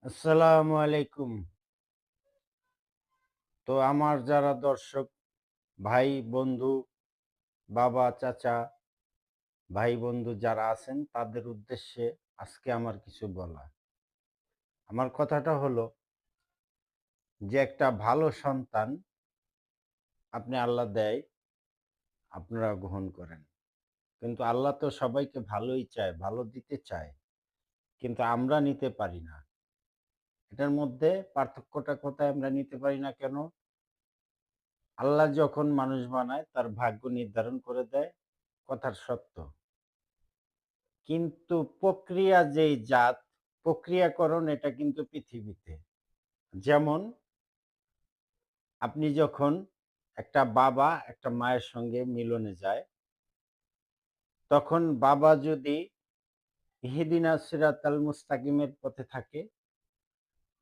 আসসালামু আলাইকুম। তো আমার যারা দর্শক ভাই, বন্ধু, বাবা, চাচা, ভাই, বন্ধু যারা আছেন তাদের উদ্দেশ্যে আজকে আমার কিছু বলা। আমার কথাটা হলো যে একটা ভালো সন্তান আপনি আল্লাহ দেয়, আপনারা গ্রহণ করেন। কিন্তু আল্লাহ তো সবাইকে ভালোই চায়, ভালো দিতে চায়। কিন্তু আমরা নিতে পারি না। এটার মধ্যে পার্থক্যটা কোথায় আমরা নিতে পারি না কেন? আল্লাহ যখন মানুষ বানায় তার ভাগ্য নির্ধারণ করে দেয়, কথার সত্য। কিন্তু প্রক্রিয়া যেই জাত, প্রক্রিয়াকরণ এটা কিন্তু পৃথিবীতে। যেমন আপনি যখন একটা বাবা একটা মায়ের সঙ্গে মিলনে যায়, তখন বাবা যদি ইহদিনাস সিরাতাল মুস্তাকিমের পথে থাকে,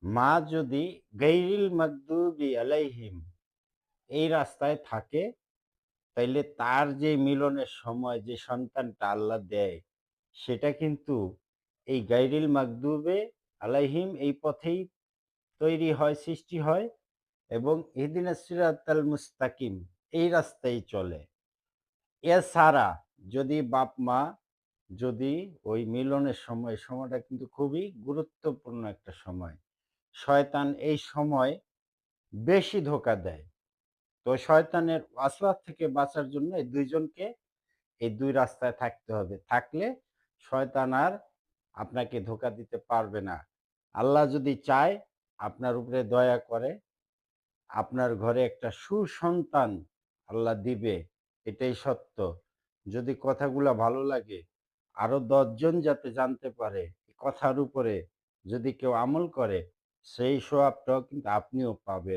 মা যদি গায়রিল মাগদুবি আলাইহিম এই রাস্তায় থাকে, তাইলে তার যে মিলনের সময় যে সন্তানটা আল্লাহ দেয়, সেটা কিন্তু এই গায়রিল মাগদুবে আলাইহিম এই পথেই তৈরি হয়, সৃষ্টি হয় এবং ইহদিনাস সিরাতাল মুস্তাকিম এই রাস্তায় চলে। এছাড়া যদি বাপ-মা যদি ওই মিলনের সময়, সময়টা কিন্তু খুবই গুরুত্বপূর্ণ একটা সময়। শয়তান এই সময় বেশি ধোঁকা দেয়। তো শয়তানের ওয়াসওয়াস থেকে বাঁচার জন্য এই ২ জনকে এই ২ রাস্তায় থাকতে হবে। থাকলে শয়তান আর আপনাকে ধোঁকা দিতে পারবে না। আল্লাহ যদি চায় আপনার উপরে দয়া করে আপনার ঘরে একটা সুসন্তান আল্লাহ দিবে, এটাই সত্য। যদি কথাগুলা ভালো লাগে, আরো ১০ জন যাতে জানতে পারে, এই কথার উপরে যদি কেউ আমল করে, সেই সওয়াবটাও কিন্তু আপনিও পাবেন।